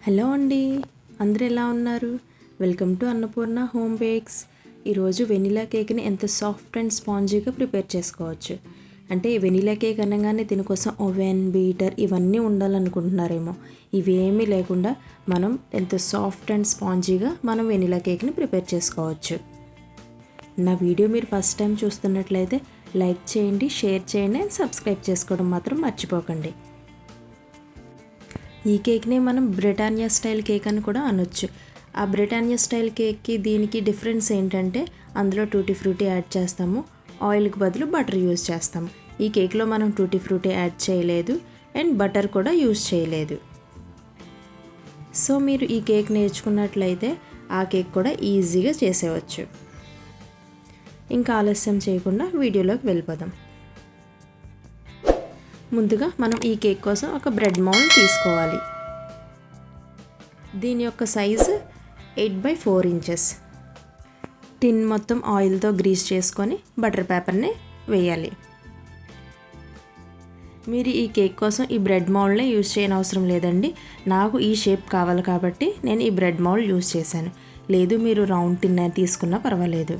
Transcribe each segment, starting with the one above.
Hello అండి, అందరూ ఎలా ఉన్నారు? Welcome to Annapurna home bakes. ఈరోజు వెనిలా కేక్ని ఎంత సాఫ్ట్ అండ్ స్పాంజీగా ప్రిపేర్ చేసుకోవచ్చు. అంటే వెనిలా కేక్ అనగానే దీనికోసం ఓవెన్, బీటర్ ఇవన్నీ ఉండాలనుకుంటున్నారేమో. ఇవేమీ లేకుండా మనం ఎంత సాఫ్ట్ అండ్ స్పాంజీగా మనం వెనిలా కేక్ని ప్రిపేర్ చేసుకోవచ్చు. నా వీడియో మీరు ఫస్ట్ టైం చూస్తున్నట్లయితే లైక్ చేయండి, షేర్ చేయండి అండ్ సబ్స్క్రైబ్ చేసుకోవడం మాత్రం మర్చిపోకండి. ఈ కేక్ని మనం బ్రిటానియా స్టైల్ కేక్ అని కూడా అనొచ్చు. ఆ బ్రిటానియా స్టైల్ కేక్కి దీనికి డిఫరెన్స్ ఏంటంటే అందులో టూటీ ఫ్రూటీ యాడ్ చేస్తాము, ఆయిల్కి బదులు బటర్ యూజ్ చేస్తాము. ఈ కేక్లో మనం టూటీ ఫ్రూటీ యాడ్ చేయలేదు అండ్ బటర్ కూడా యూజ్ చేయలేదు. సో మీరు ఈ కేక్ నేర్చుకున్నట్లయితే ఆ కేక్ కూడా ఈజీగా చేసేవచ్చు. ఇంకా ఆలస్యం చేయకుండా వీడియోలోకి వెళ్ళిపోదాం. ముందుగా మనం ఈ కేక్ కోసం ఒక బ్రెడ్ మౌల్డ్ తీసుకోవాలి. దీని యొక్క సైజు 8x4 ఇంచెస్. టిన్ మొత్తం ఆయిల్తో గ్రీస్ చేసుకొని బటర్ పేపర్ని వేయాలి. మీరు ఈ కేక్ కోసం ఈ బ్రెడ్ మౌల్డ్ని యూజ్ చేయని అవసరం లేదండి. నాకు ఈ షేప్ కావాలి కాబట్టి నేను ఈ బ్రెడ్ మౌల్డ్ యూజ్ చేశాను. లేదు మీరు రౌండ్ టిన్ తీసుకున్నా పర్వాలేదు.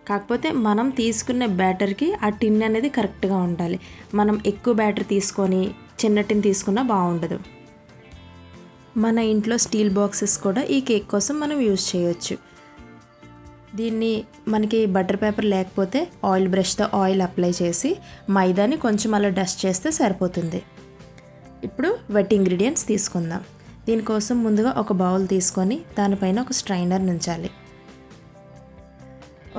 కాకపోతే మనం తీసుకున్న బ్యాటర్కి ఆ టిన్ అనేది కరెక్ట్గా ఉండాలి. మనం ఎక్కువ బ్యాటర్ తీసుకొని చిన్న టిన్ తీసుకున్నా బాగుండదు. మన ఇంట్లో స్టీల్ బాక్సెస్ కూడా ఈ కేక్ కోసం మనం యూజ్ చేయొచ్చు. దీన్ని మనకి బటర్ పేపర్ లేకపోతే ఆయిల్ బ్రష్తో ఆయిల్ అప్లై చేసి మైదాని కొంచెం అలా డస్ట్ చేస్తే సరిపోతుంది. ఇప్పుడు వెట్ ఇంగ్రీడియంట్స్ తీసుకుందాం. దీనికోసం ముందుగా ఒక బౌల్ తీసుకొని దానిపైన ఒక స్ట్రైనర్ ఉంచాలి.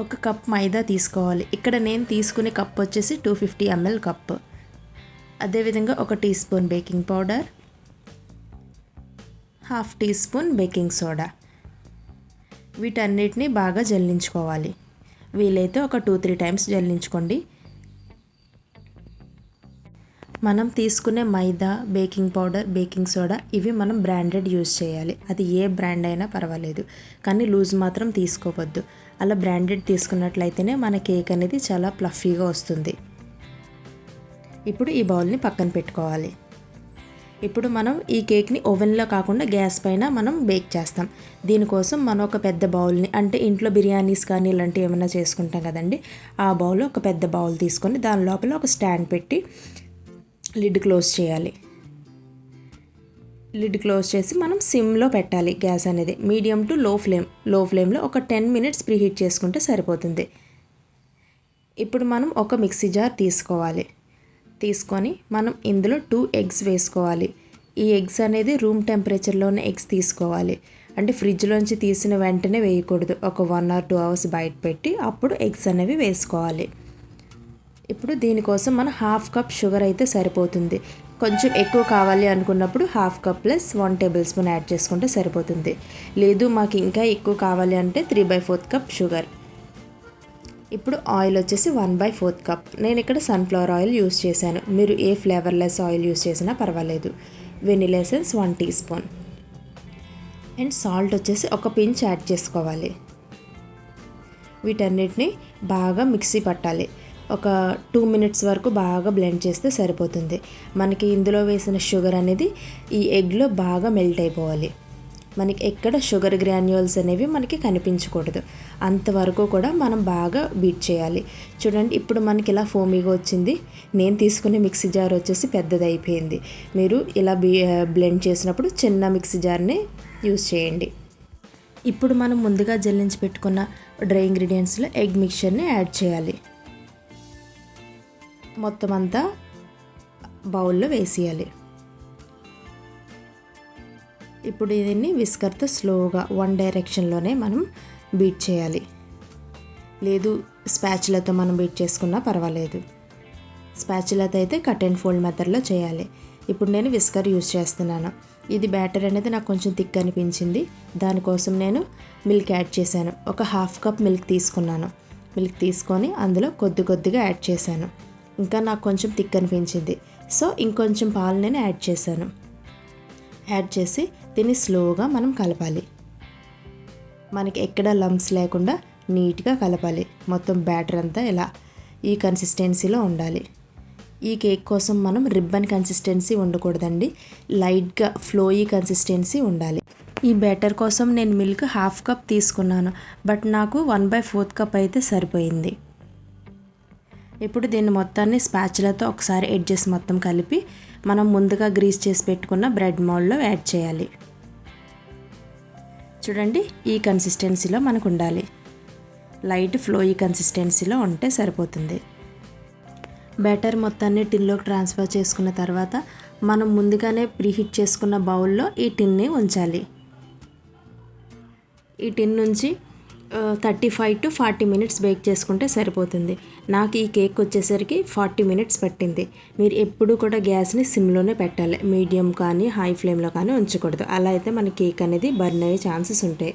ఒక కప్ మైదా తీసుకోవాలి. ఇక్కడ నేను తీసుకునే కప్ వచ్చేసి 250 ml కప్. అదేవిధంగా ఒక teaspoon baking powder, half teaspoon baking soda. వీటన్నిటిని బాగా జల్లించుకోవాలి. వీలైతే ఒక 2-3 టైమ్స్ జల్లించుకోండి. మనం తీసుకునే మైదా, బేకింగ్ పౌడర్, బేకింగ్ సోడా ఇవి మనం బ్రాండెడ్ యూజ్ చేయాలి. అది ఏ బ్రాండ్ అయినా పర్వాలేదు, కానీ లూజ్ మాత్రం తీసుకోవద్దు. అలా బ్రాండెడ్ తీసుకున్నట్లయితేనే మన కేక్ అనేది చాలా ప్లఫీగా వస్తుంది. ఇప్పుడు ఈ బౌల్ని పక్కన పెట్టుకోవాలి. ఇప్పుడు మనం ఈ కేక్ని ఓవెన్లో కాకుండా గ్యాస్ పైన మనం బేక్ చేస్తాం. దీనికోసం మనం ఒక పెద్ద బౌల్ని, అంటే ఇంట్లో బిర్యానీస్ కానీ ఇలాంటివి ఏమైనా చేసుకుంటాం కదండి, ఆ బౌల్ ఒక పెద్ద బౌల్ తీసుకొని దాని లోపల ఒక స్టాండ్ పెట్టి లిడ్ క్లోజ్ చేయాలి. లిడ్ క్లోజ్ చేసి మనం సిమ్లో పెట్టాలి. గ్యాస్ అనేది మీడియం టు లో ఫ్లేమ్లో ఒక 10 minutes ప్రీహీట్ చేసుకుంటే సరిపోతుంది. ఇప్పుడు మనం ఒక మిక్సీ జార్ తీసుకోవాలి. తీసుకొని మనం ఇందులో 2 eggs వేసుకోవాలి. ఈ ఎగ్స్ అనేది రూమ్ టెంపరేచర్లోనే ఎగ్స్ తీసుకోవాలి. అంటే ఫ్రిడ్జ్లోంచి తీసిన వెంటనే వేయకూడదు. ఒక 1 or 2 hours బయట పెట్టి అప్పుడు ఎగ్స్ అనేవి వేసుకోవాలి. ఇప్పుడు దీనికోసం మనం 1/2 cup షుగర్ అయితే సరిపోతుంది. కొంచెం ఎక్కువ కావాలి అనుకున్నప్పుడు 1/2 cup ప్లస్ 1 tablespoon యాడ్ చేసుకుంటే సరిపోతుంది. లేదు మాకు ఇంకా ఎక్కువ కావాలి అంటే 3/4 cup షుగర్. ఇప్పుడు ఆయిల్ వచ్చేసి 1/4 cup. నేను ఇక్కడ సన్ఫ్లవర్ ఆయిల్ యూస్ చేశాను. మీరు ఏ ఫ్లేవర్లెస్ ఆయిల్ యూస్ చేసినా పర్వాలేదు. Vanilla essence 1 teaspoon and salt వచ్చేసి ఒక పించ్ యాడ్ చేసుకోవాలి. వీటన్నిటిని బాగా మిక్సీ పట్టాలి. ఒక 2 minutes వరకు బాగా బ్లెండ్ చేస్తే సరిపోతుంది. మనకి ఇందులో వేసిన షుగర్ అనేది ఈ ఎగ్లో బాగా మెల్ట్ అయిపోవాలి. మనకి ఎక్కడ షుగర్ గ్రాన్యూల్స్ అనేవి మనకి కనిపించకూడదు. అంతవరకు కూడా మనం బాగా బీట్ చేయాలి. చూడండి, ఇప్పుడు మనకి ఇలా ఫోమీగా వచ్చింది. నేను తీసుకునే మిక్సీ జార్ వచ్చేసి పెద్దది అయిపోయింది. మీరు ఇలా బ్లెండ్ చేసినప్పుడు చిన్న మిక్సీ జార్ని యూస్ చేయండి. ఇప్పుడు మనం ముందుగా జల్లించి పెట్టుకున్న డ్రై ఇంగ్రీడియంట్స్లో ఎగ్ మిక్చర్ని యాడ్ చేయాలి. మొత్తం అంతా బౌల్లో వేసేయాలి. ఇప్పుడు దీన్ని విస్కర్తో స్లోగా 1 directionలోనే మనం బీట్ చేయాలి. లేదు స్పాచులాతో మనం బీట్ చేసుకున్నా పర్వాలేదు. స్పాచులాతో అయితే కట్ అండ్ ఫోల్డ్ మెథడ్లో చేయాలి. ఇప్పుడు నేను విస్కర్ యూజ్ చేస్తున్నాను. ఇది బ్యాటర్ అనేది నాకు కొంచెం థిక్ అనిపించింది. దానికోసం నేను మిల్క్ యాడ్ చేశాను. ఒక 1/2 cup మిల్క్ తీసుకున్నాను. మిల్క్ తీసుకొని అందులో కొద్దిగా యాడ్ చేశాను. ఇంకా నాకు కొంచెం థిక్ అనిపించింది, సో ఇంకొంచెం పాలు నేను యాడ్ చేశాను. యాడ్ చేసి దీన్ని స్లోగా మనం కలపాలి. మనకి ఎక్కడ లంప్స్ లేకుండా నీట్గా కలపాలి. మొత్తం బ్యాటర్ అంతా ఇలా ఈ కన్సిస్టెన్సీలో ఉండాలి. ఈ కేక్ కోసం మనం రిబ్బన్ కన్సిస్టెన్సీ ఉండకూడదండి, లైట్గా ఫ్లోయీ కన్సిస్టెన్సీ ఉండాలి. ఈ బ్యాటర్ కోసం నేను మిల్క్ 1/2 కప్ తీసుకున్నాను, బట్ నాకు 1/4 కప్ అయితే సరిపోయింది. ఇప్పుడు దీన్ని మొత్తాన్ని స్పాచులాతో ఒకసారి ఎడ్జెస్ మొత్తం కలిపి మనం ముందుగా గ్రీస్ చేసి పెట్టుకున్న బ్రెడ్ మౌల్డ్లో యాడ్ చేయాలి. చూడండి, ఈ కన్సిస్టెన్సీలో మనకు ఉండాలి. లైట్ ఫ్లోయీ కన్సిస్టెన్సీలో ఉంటే సరిపోతుంది. బ్యాటర్ మొత్తాన్ని టిన్లోకి ట్రాన్స్ఫర్ చేసుకున్న తర్వాత మనం ముందుగానే ప్రీహీట్ చేసుకున్న బౌల్లో ఈ టిన్ని ఉంచాలి. ఈ టిన్ నుంచి 35 to 40 మినిట్స్ బేక్ చేసుకుంటే సరిపోతుంది. నాకు ఈ కేక్ వచ్చేసరికి 40 మినిట్స్ పట్టింది. మీరు ఎప్పుడు కూడా గ్యాస్ని సిమ్లోనే పెట్టాలి, మీడియం కానీ హై ఫ్లేమ్లో కానీ ఉంచకూడదు. అలా అయితే మన కేక్ అనేది బర్న్ అయ్యే ఛాన్సెస్ ఉంటాయి.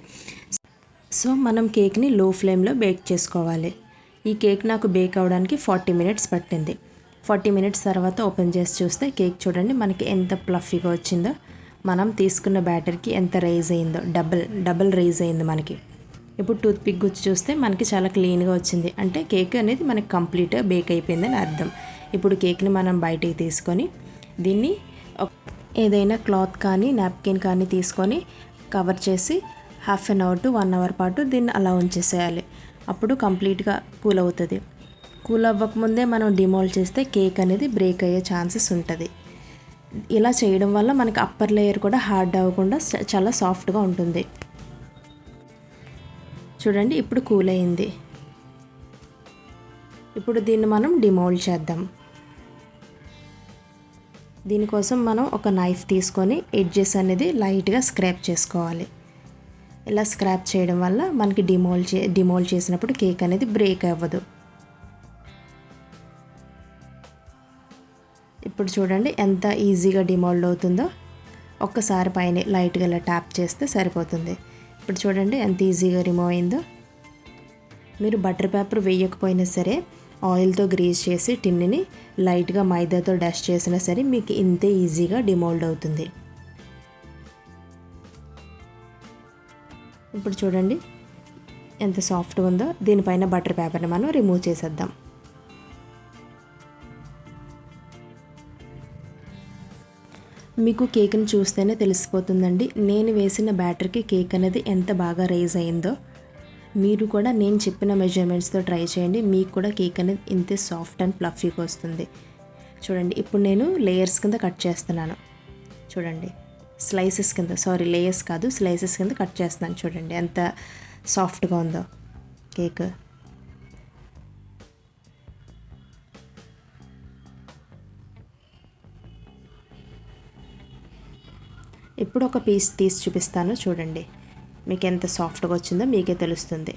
సో మనం కేక్ని లో ఫ్లేమ్లో బేక్ చేసుకోవాలి. ఈ కేక్ నాకు బేక్ అవ్వడానికి 40 మినిట్స్ పట్టింది. 40 మినిట్స్ తర్వాత ఓపెన్ చేసి చూస్తే కేక్ చూడండి మనకి ఎంత ప్లఫీగా వచ్చిందో, మనం తీసుకున్న బ్యాటర్కి ఎంత రైజ్ అయిందో, డబుల్ రైజ్ అయింది మనకి. ఇప్పుడు టూత్పిక్ గుచ్చి చూస్తే మనకి చాలా క్లీన్గా వచ్చింది, అంటే కేక్ అనేది మనకి కంప్లీట్గా బేక్ అయిపోయిందని అర్థం. ఇప్పుడు కేక్ని మనం బయటికి తీసుకొని దీన్ని ఏదైనా క్లాత్ కానీ నాప్కిన్ కానీ తీసుకొని కవర్ చేసి 1/2 అవర్ to 1 అవర్ పాటు దీన్ని అలా ఉంచేసేయాలి. అప్పుడు కంప్లీట్గా కూల్ అవుతుంది. కూల్ అవ్వకముందే మనం డిమోల్డ్ చేస్తే కేక్ అనేది బ్రేక్ అయ్యే ఛాన్సెస్ ఉంటుంది. ఇలా చేయడం వల్ల మనకి అప్పర్ లేయర్ కూడా హార్డ్ అవ్వకుండా చాలా సాఫ్ట్గా ఉంటుంది. చూడండి, ఇప్పుడు కూల్ అయింది. ఇప్పుడు దీన్ని మనం డిమోల్డ్ చేద్దాం. దీనికోసం మనం ఒక నైఫ్ తీసుకొని ఎడ్జెస్ అనేది లైట్గా స్క్రాప్ చేసుకోవాలి. ఇలా స్క్రాప్ చేయడం వల్ల మనకి డిమోల్డ్ చేసినప్పుడు కేక్ అనేది బ్రేక్ అవ్వదు. ఇప్పుడు చూడండి ఎంత ఈజీగా డిమోల్డ్ అవుతుందో. ఒక్కసారి పైన లైట్గా ఇలా ట్యాప్ చేస్తే సరిపోతుంది. ఇప్పుడు చూడండి ఎంత ఈజీగా రిమూవ్ అయిందో. మీరు బటర్ పేపర్ వేయకపోయినా సరే ఆయిల్తో గ్రీస్ చేసి టిన్నుని లైట్గా మైదాతో డస్ట్ చేసినా సరే మీకు ఇంతే ఈజీగా డిమోల్డ్ అవుతుంది. ఇప్పుడు చూడండి ఎంత సాఫ్ట్గా ఉందో. దీనిపైన బటర్ పేపర్ని మనం రిమూవ్ చేసేద్దాం. మీకు కేక్ని చూస్తేనే తెలిసిపోతుందండి, నేను వేసిన బ్యాటర్కి కేక్ అనేది ఎంత బాగా రైజ్ అయిందో. మీరు కూడా నేను చెప్పిన మెజర్మెంట్స్తో ట్రై చేయండి, మీకు కూడా కేక్ అనేది ఇంతే సాఫ్ట్ అండ్ ఫ్లఫీగా వస్తుంది. చూడండి, ఇప్పుడు నేను లేయర్స్ కింద కట్ చేస్తున్నాను. చూడండి, లేయర్స్ కాదు, స్లైసెస్ కింద కట్ చేస్తున్నాను. చూడండి ఎంత సాఫ్ట్గా ఉందో కేక్. ఇప్పుడు ఒక పీస్ తీసి చూపిస్తాను. చూడండి మీకు ఎంత సాఫ్ట్గా వచ్చిందో మీకే తెలుస్తుంది.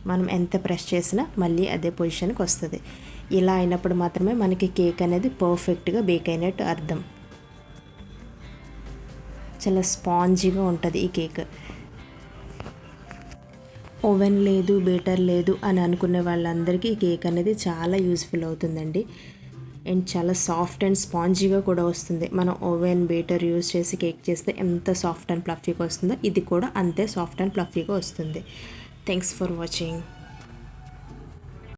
మనం ఎంత ప్రెస్ చేసినా మళ్ళీ అదే పొజిషన్కి వస్తుంది. ఇలా అయినప్పుడు మాత్రమే మనకి కేక్ అనేది పర్ఫెక్ట్గా బేక్ అయినట్టు అర్థం. చాలా స్పాంజీగా ఉంటుంది ఈ కేక్. ఓవెన్ లేదు, బేటర్ లేదు అని అనుకునే వాళ్ళందరికీ ఈ కేక్ అనేది చాలా యూస్ఫుల్ అవుతుందండి. అండ్ చాలా సాఫ్ట్ అండ్ స్పాంజీగా కూడా వస్తుంది. మనం ఓవెన్ బేటర్ యూస్ చేసి కేక్ చేస్తే ఎంత సాఫ్ట్ అండ్ ఫ్లఫీగా వస్తుందో ఇది కూడా అంతే సాఫ్ట్ అండ్ ఫ్లఫీగా వస్తుంది. Thanks for watching.